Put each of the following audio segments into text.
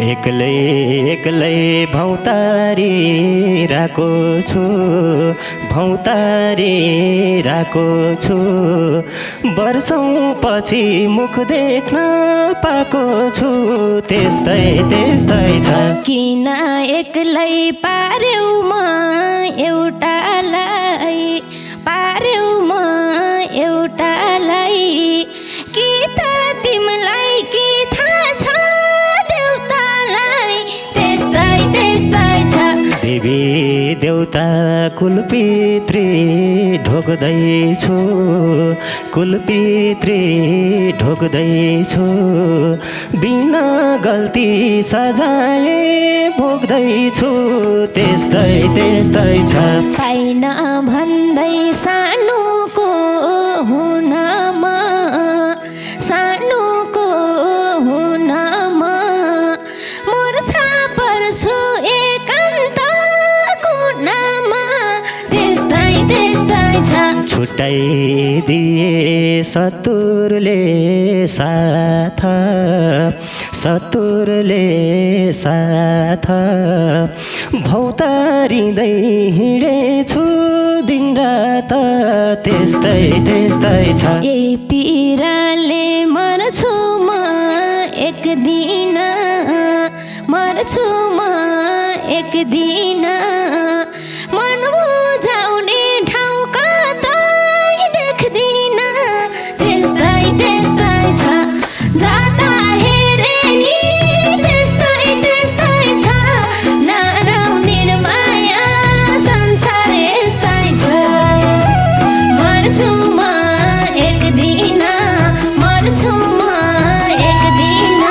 एक्लै एक्लै भौतारिरहेको छु भौतारिरहेको छु वर्षौँ पछि मुख देख्न पाएको छु त्यस्तै त्यस्तै छ किन एक्लै पार्यौ म एउटालाई पार्यौ म एउटालाई कि त तिमीलाई के थाहा छ देउतालाई त्यस्तै त्यस्तै छ देवी देउता कुलपित्री ढोक्दैछु कुलपित्री ढोक्दैछु बिना गल्ती सजाय भोग्दैछु त्यस्तै त्यस्तै छ पाइन भन्दै सानोको हुनमा सानोको हुनमा मुर्छा पर्छु एकान्त कुनामा त्यस्तै त्यस्तै छ छुट्याइदिए सतुरले साथ सतुरले साथ भौतारिँदै हिँडेछु दिनरात त्यस्तै त्यस्तै छ यही पीडाले मर्छु म एक दिन मर्छु म एक दिन मन बुझाउने ठाउँ कतै देख्दिन त्यस्तै त्यस्तै छ जाता हेरे नि त्यस्तै त्यस्तै छ नरौ निर्माया संसार यस्तै छ मर्छु म एक दिन मर्छु म एक दिन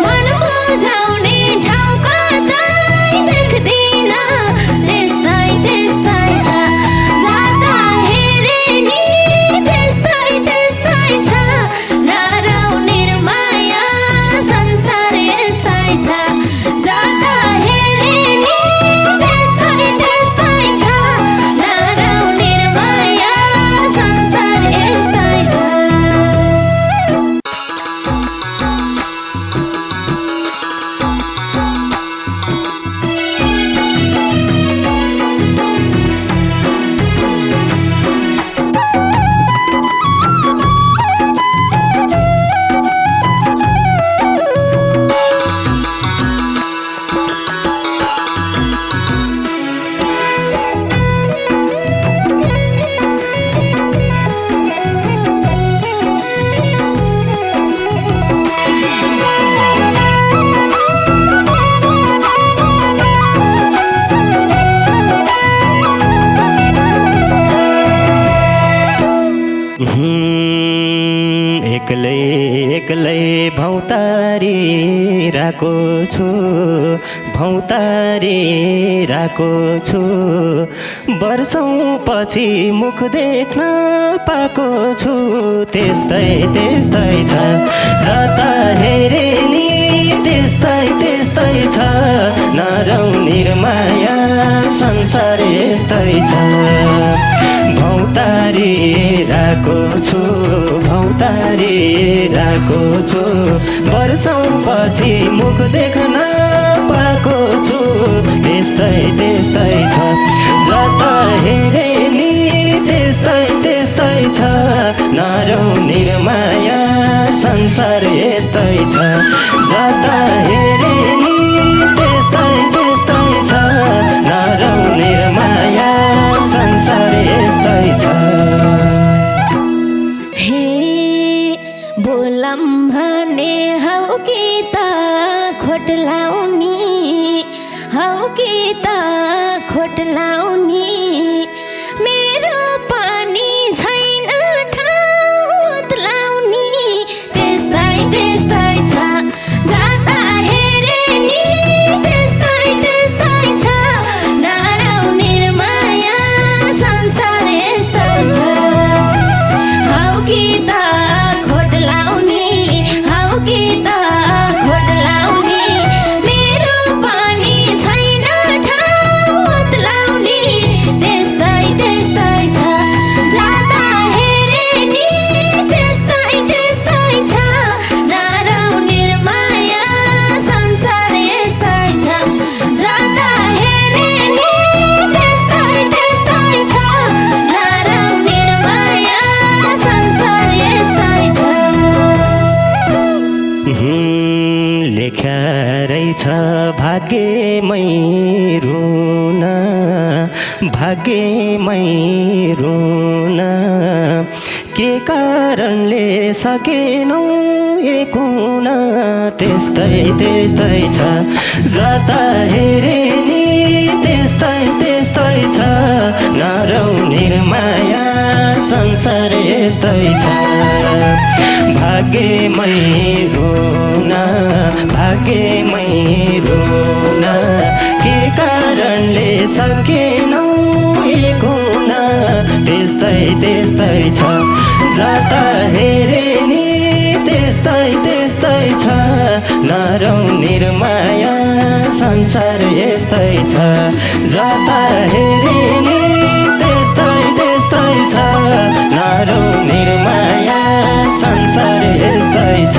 मन बुझाउने ठाउँ कतै देख्दिन त्यस्तै त्यस्तै छ जाता हेरे नि त्यस्तै त्यस्तै छ नरौ निर्माया संसार यस्तै छ जाता हेरे नि त्यस्तै त्यस्तै छ नरौ निर्माया संसार यस्तै छ एक्लै एक्लै भौतारिरहेको छु भौतारिरहेको छु वर्षौँ पछि मुख देख्न पाएको छु त्यस्तै त्यस्तै छ जता हेरे नि त्यस्तै त्यस्तै छ नरौ निर्माया संसार यस्तै छ भौतारिरहेको छु भौतारिरहेको छु वर्षौँ पछि मुख देख्न पाएको छु त्यस्तै त्यस्तै छ जता हेरे नि त्यस्तै त्यस्तै छ नरौ निर्माया संसार यस्तै छ जता हेरे नि त्यस्तै त्यस्तै छ नरौ निर्माया संसार यस्तै छ हे बोलम भने हौ कि त खोट लाउने हौ कि त खोट लाउने मेरो पनि छैन ठाउँ लाउने त्यस्तै त्यस्तै छ जाता हेरे नि त्यस्तै त्यस्तै छ नरौ निर्माया संसार यस्तै छ हौ कि त खोट लाउने हौ कि त खोट लाउने मेरो पनि छैन ठाउँ लाउने रहेछ भाग्यमै रुन भाग्यमै रुन के कारणले सकेनौ एक हुन त्यस्तै त्यस्तै छ जता हेरे नि त्यस्तै त्यस्तै छ नरौँ माया संसार यस्तै छ भाग्यमै रुन भाग्यमै रुन के कारणले सकेनौ एक हुन त्यस्तै त्यस्तै छ जता हेरे नि त्यस्तै त्यस्तै छ नरौँ माया संसार यस्तै छ जता हेरे नि त्यस्तै त्यस्तै छ नरौँ माया संसार यस्तै छ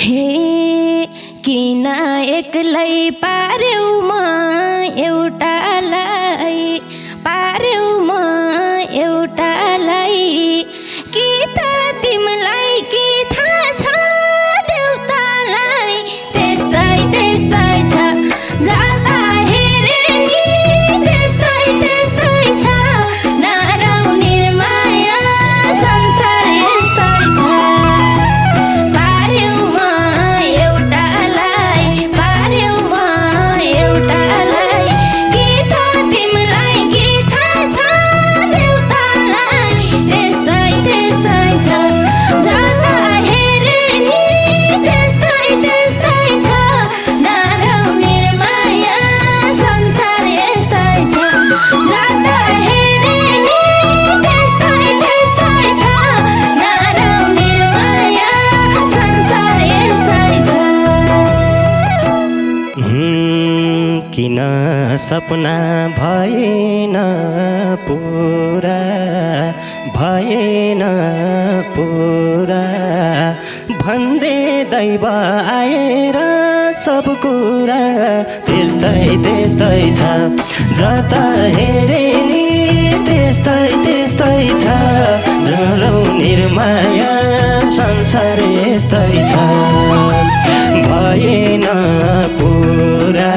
हे किन एक्लै पार्यौ म एउटालाई पार्यौ म एउटालाई कि त तिमीलाई के थाहा छ देउतालाई त्यस्तै त्यस्तै छ जता हेरे नि त्यस्तै त्यस्तै छ नरौँ माया संसार यस्तै छ पार्यौ म एउटालाई पार्यौ म एउटालाई कि त तिमीलाई के थाहा छ देउतालाई त्यस्तै त्यस्तै छ जता हेरे नि त्यस्तै त्यस्तै छ नरौँ माया संसार यस्तै छ जता हेरे नि त्यस्तै त्यस्तै छ नरौँ माया संसार यस्तै छ किन सपना भएन पुरा भएन पुरा भन्दै दैव आएर सब कुरा त्यस्तै त्यस्तै छ जता हेरे नि त्यस्तै त्यस्तै छ नरौँ माया संसार यस्तै छ भएन पुरा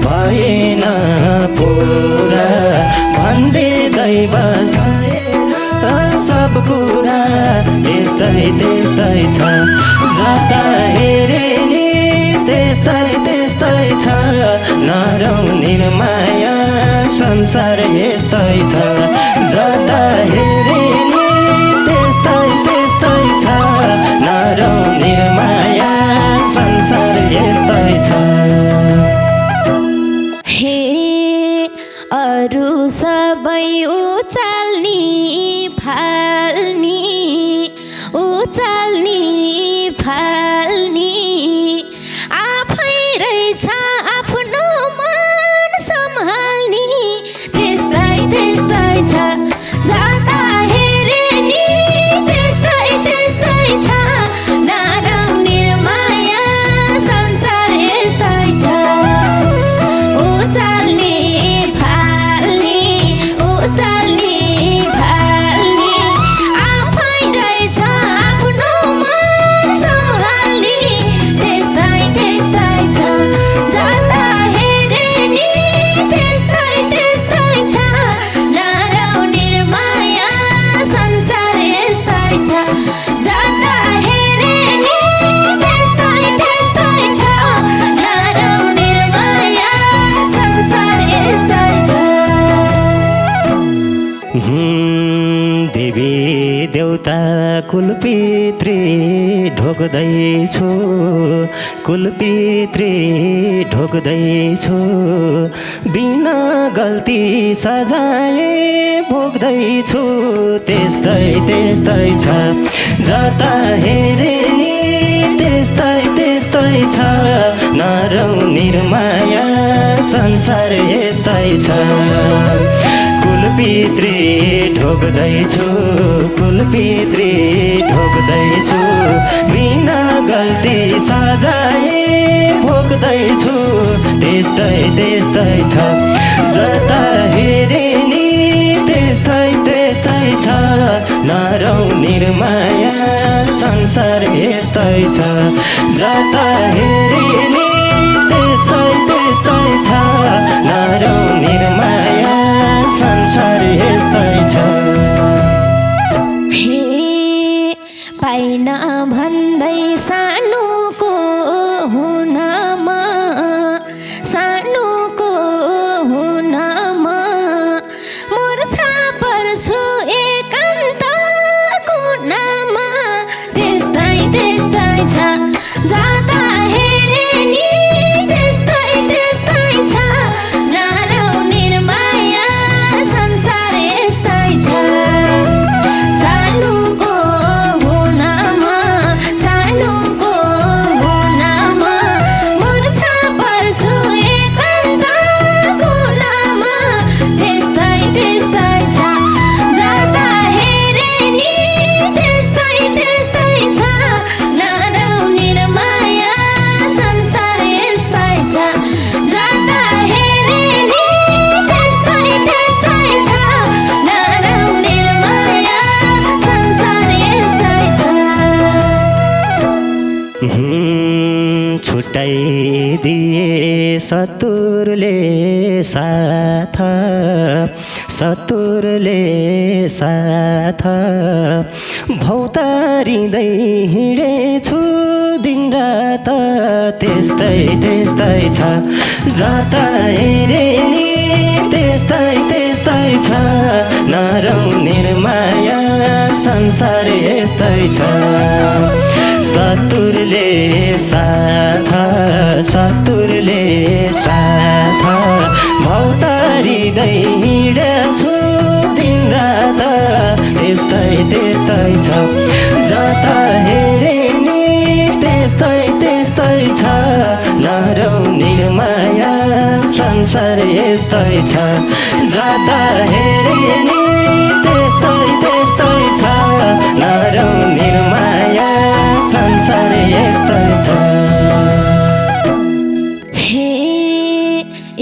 भएन पुरा भन्दै दैव सब कुरा त्यस्तै त्यस्तै छ जता हेरे नि त्यस्तै त्यस्तै छ नरौँ माया संसार यस्तै छ जता हेरे नि त्यस्तै त्यस्तै छ नरौँ माया संसार यस्तै छ हे अरू सबै उचाल्नी फाल्नी उचाल्नी फाल्नी आफै रहेछ आफ्नो मन सम्हाल्नी त्यस्तै त्यस्तै छ जता हेरे नि त्यस्तै त्यस्तै छ नरौँ माया संसार यस्तै छ उचाल्नी फाल्नी उचाल्नी फाल्नी आफै रहेछ आफ्नो मन सम्हाल्नी त्यस्तै त्यस्तै छ जता हेरे नि त्यस्तै त्यस्तै छ नरौँ माया संसार यस्तै छ जता हेरे नि त्यस्तै त्यस्तै छ नरौँ माया संसार यस्तै छ देवी देउता कुलपित्री ढोक्दैछु कुलपित्री ढोक्दैछु बिना गल्ती सजाय भोग्दैछु त्यस्तै त्यस्तै छ जता हेरे नि त्यस्तै त्यस्तै छ नरौँ माया संसार यस्तै छ कुलपित्री ढोक्दैछु कुलपित्री ढोक्दैछु बिना गल्ती सजाय भोग्दैछु त्यस्तै त्यस्तै छ जता हेरे नि त्यस्तै त्यस्तै छ नरौँ माया संसार यस्तै छ जता हेरे नि त्यस्तै त्यस्तै छ नरौ निर्माया संसार यस्तै छ हे पाइन भन्दै सानोको हुनमा सानोको हुनमा मुर्छा पर्छु एकान्त कुनामा त्यस्तै त्यस्तै छ जाँदा हेरे नि त्यस्तै त्यस्तै छ नरौ निर्माया संसार यस्तै छ सानोको हुनमा सानोको हुनमा मुर्छा पर्छु एकान्त कुनामा त्यस्तै त्यस्तै छ जाँदा हेरे नि त्यस्तै त्यस्तै छ नरौ निर्माया संसार यस्तै छ जाँदा हेरे नि त्यस्तै त्यस्तै छ नरौ निर्माया संसार यस्तै छ छुट्याइदिए सतुरले साथ सतुरले साथ भौतारिँदै हिँडेछु दिनरात त्यस्तै त्यस्तै छ जता हेरे नि त्यस्तै त्यस्तै छ नरौ निर्माया संसार यस्तै छ सतुरले साथ सतुरले साथ भौतारिँदै हिँडेछु दिनरात त्यस्तै त्यस्तै छ जता हेरे नि त्यस्तै त्यस्तै छ नरौ निर्माया संसार यस्तै छ जता हेरे नि त्यस्तै त्यस्तै छ नरौ निर्माया संसार यस्तै छ हे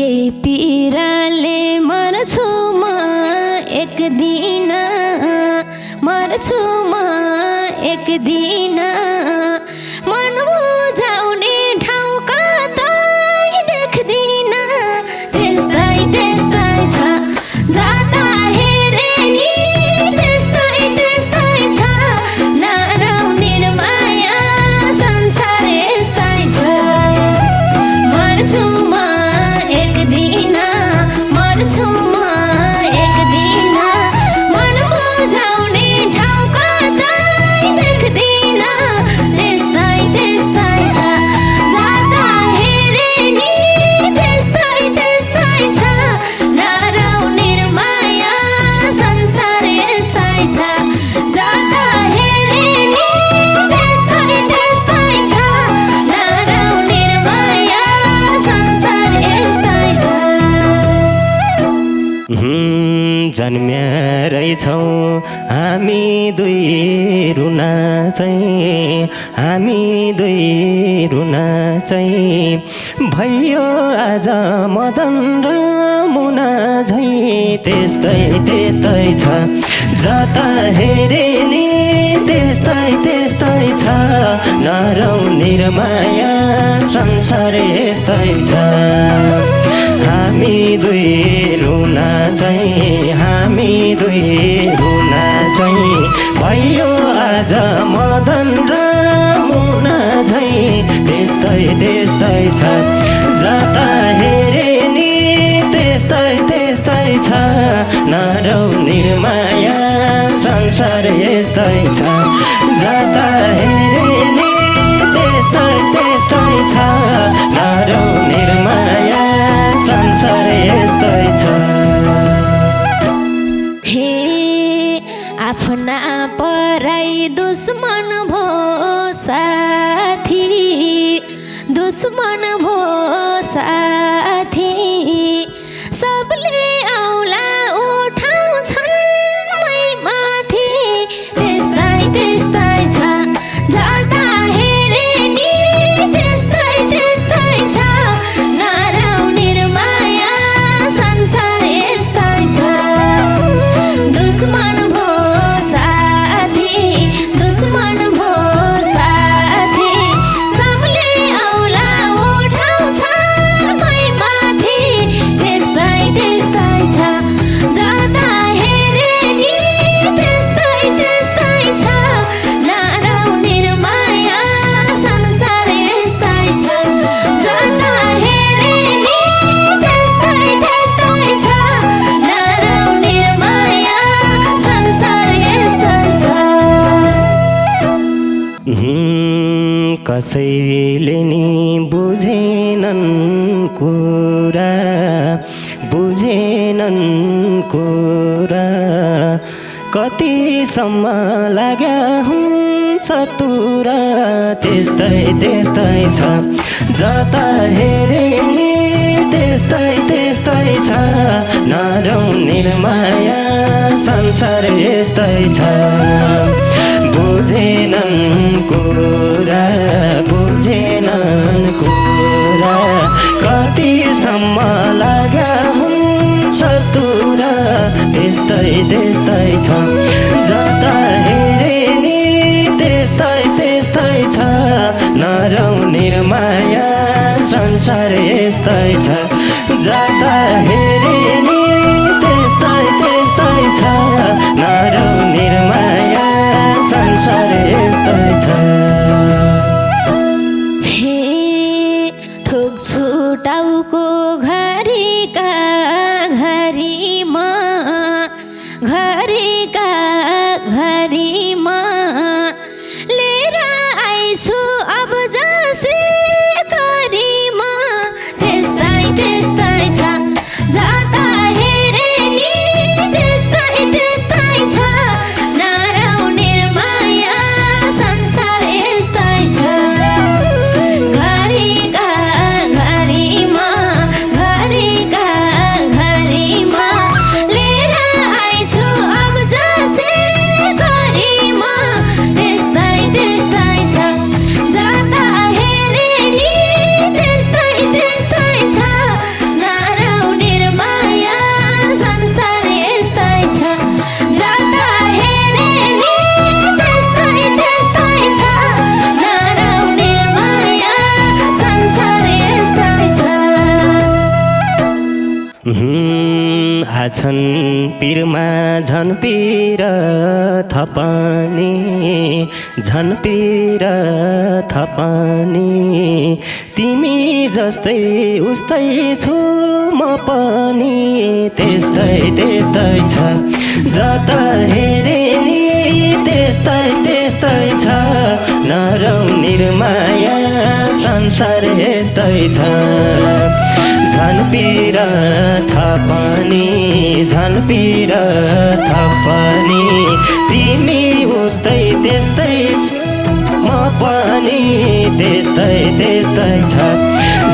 यही पिराले मर्छु म एक दिन मर्छु म एक दिन मन बुझाउने ठाउँ कतै देख्दिन त्यस्तै त्यस्तै छ जाँदा हेरे नि त्यस्तै त्यस्तै छ नरौ निर्माया संसार यस्तै छ मर्छु म एक दिन मर्छु म एक दिन मन बुझाउने ठाउँ कतै देख्दिन त्यस्तै त्यस्तै छ जाँदा हेरे नि त्यस्तै त्यस्तै छ नरौ निर्माया संसार यस्तै छ जाँदा हेरे नि त्यस्तै त्यस्तै छ नरौ निर्माया संसार यस्तै छ जन्म्या रहेछौँ हामी दुई रुना चाहिँ हामी दुई रुना चाहिँ भयो आज मदन र मुना झैँ त्यस्तै त्यस्तै छ जता हेरे नि त्यस्तै त्यस्तै छ नरौ निर्माया संसार यस्तै छ हामी दुई रुना चाहिँ हामी दुई रुना चाहिँ भयो आज मदन र मुना झैँ त्यस्तै त्यस्तै छ जता हेरे नि त्यस्तै त्यस्तै छ नरौ निर्माया संसार यस्तै छ जता हेरे नि त्यस्तै त्यस्तै छ नरौ निर्माया संसार यस्तै छ हे आफ्ना पराई दुश्मन भो साथी दुश्मन भो साथी सबले औला उठाउँछन् मै माथि त्यस्तै त्यस्तै छ जाँदा हेरे नि त्यस्तै त्यस्तै छ नरौ निर्माया संसार यस्तै छ दुश्मन भो साथी दुश्मन भो कसैले नि बुझेनन् कुरा कतिसम्म लाग्या हुन्छ तुरा त्यस्तै छ जता हेरे नि त्यस्तै छ नरौ निर्माया संसार यस्तै छ बुझेनन् कुरा कतिसम्म लाग्या हुन्छ तुरा त्यस्तै छ जता हेरे नि त्यस्तै छ नरौ निर्माया संसार यस्तै छ जता हेरे नि त्यस्तै छ नरौ निर्माया संसार यस्तै छ हे ठोक्छु टाउको घरीका घरीमा लिएर आइछु अब जसै करीमा त्यस्तै छ जता हेरे नि त्यस्तै छ नरौ निर्माया संसार यस्तै छ घरीका घरीमा लिएर आइछु अब जसै करीमा त्यस्तै छ जता हेरे नि त्यस्तै छ नरौ निर्माया संसार यस्तै छ जता हेरे नि त्यस्तै छ नरौ निर्माया संसार यस्तै छ आछन् पिरमा झन पिर थपानी तिमी जस्तै उस्तै छु म पनि त्यस्तै छ जता हेरे नि त्यस्तै छ नरौ निर्माया संसार यस्तै छ झन पिर थपानी तिमी उस्तै त्यस्तै म पनि त्यस्तै छ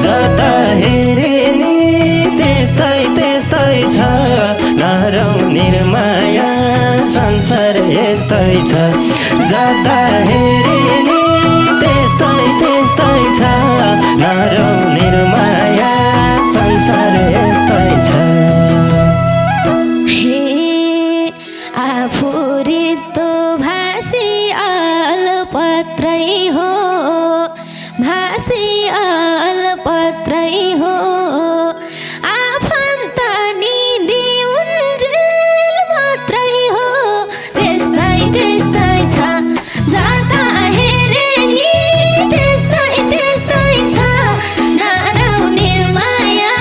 जता हेरे नि त्यस्तै छ नरौ निर्माया संसार यस्तै छ जता हेरे नि त्यस्तै छ नरौ निर्माया संसार यस्तै छ हे आफू रित्तो भाषी अलपत्रै हो आफन्त नि दिउन्जेल मात्रै हो त्यस्तै छ जता हेरे नि त्यस्तै छ नरौ निर्माया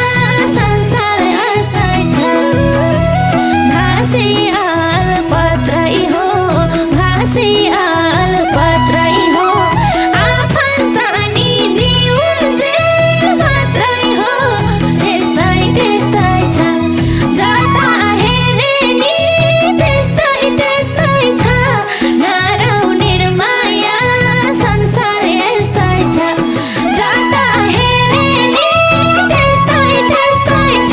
संसार यस्तै छ भाषी अलपत्रै हो आफन्त नि दिउन्जेल मात्रै हो त्यस्तै छ जता हेरे नि त्यस्तै छ नरौ निर्माया संसार यस्तै छ जता हेरे नि त्यस्तै छ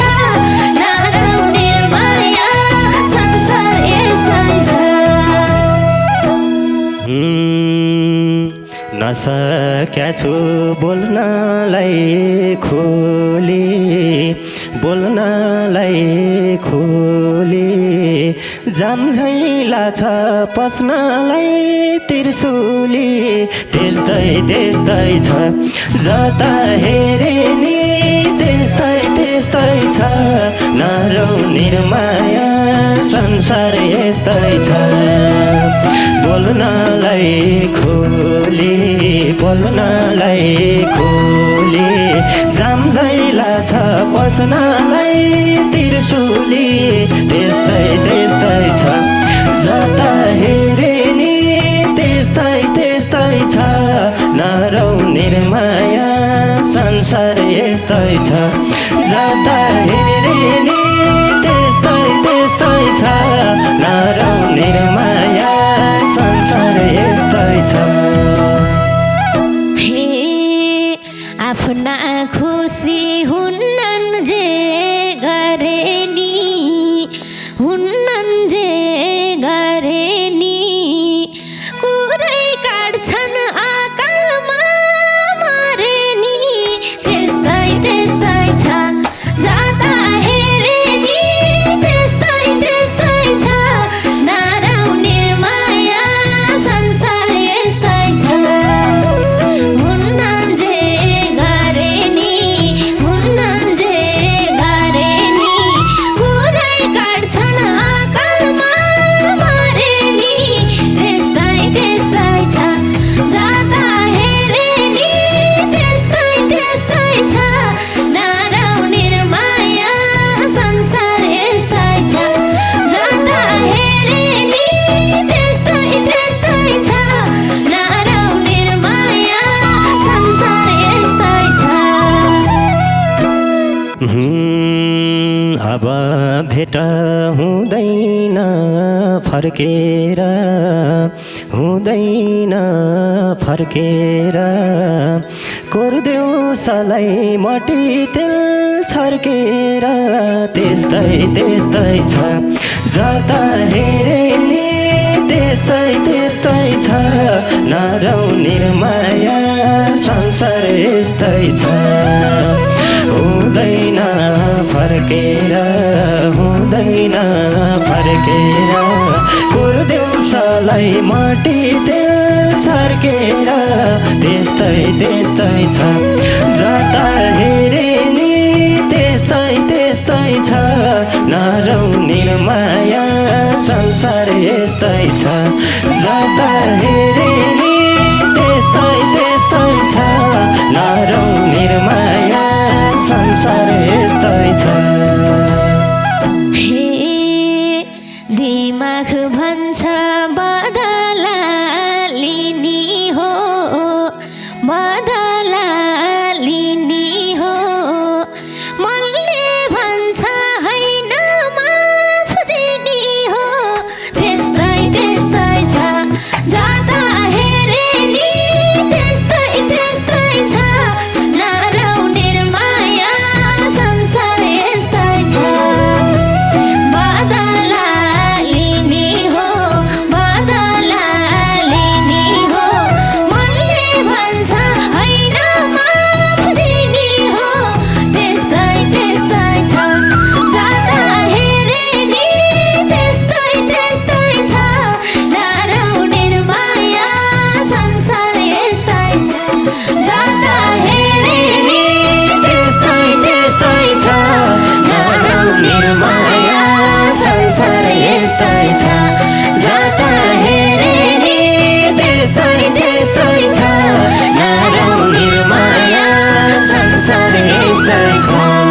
नरौ निर्माया संसार यस्तै छ नसक्या छु बोल्नलाई खोली जामझैला छ पस्नलाई त्रिशुली त्यस्तै छ जता हेरे नि त्यस्तै छ नरौ निर्माया संसार यस्तै छ बोल्नलाई खोली जामझैला छ पस्नलाई त्रिशुली त्यस्तै छ जता हेरे नि त्यस्तै छ नरौ संसार यस्तै छ जता हेरे नि त्यस्तै त्यस्तै छ नराउने माया संसार यस्तै छ हे आफ्ना खुसी हुन्नन् जे गरे नि हुन्नन् जे गरे नि कुरै काट्छन् अकालमा मरे नि त्यस्तै त्यस्तै छ जता हेरे नि त्यस्तै त्यस्तै छ नराउने माया संसार यस्तै छ हुन्नन् जे गरे नि हुन्नन् जे गरे नि कुरै काट्छन् अकालमा मरे नि त्यस्तै त्यस्तै छ जता हेरे नि त्यस्तै त्यस्तै छ नराउने माया संसार यस्तै छ जता हेरे नि त्यस्तै त्यस्तै छ नराउने माया संसार यस्तै छ अब भेट हुँदैन फर्केर हुँदैन फर्केर कोर्देउसलाई मटी तेल छर्केर त्यस्तै त्यस्तै छ जता हेरे नि त्यस्तै त्यस्तै छ नराउने माया संसार यस्तै छ हुँदैन फर्केर हुँदैन फर्केर कुर्देउसलाई माटी तेल छर्केर त्यस्तै त्यस्तै छ जता हेरे नि त्यस्तै त्यस्तै छ नराउने माया संसार यस्तै छ जता हेरे नि त्यस्तै त्यस्तै छ नराउने माया संसार यस्तै छ हे दिमाग भन्छ बदला लिनी हो बदला लिनी हो मनले भन्छ हैन माफ दिनी हो त्यस्तै त्यस्तै छ जता हेरे नि त्यस्तै त्यस्तै छ नराउने माया संसार यस्तै छ बदला लिनी हो बदला लिनी हो मनले भन्छ हैन माफ दिनी हो त्यस्तै त्यस्तै छ जता हेरे नि त्यस्तै त्यस्तै छ नराउने माया संसार यस्तै छ जता हेरे नि त्यस्तै त्यस्तै छ नराउने माया संसार यस्तै छ जता हेरे नि त्यस्तै त्यस्तै छ नराउने माया संसार यस्तै छ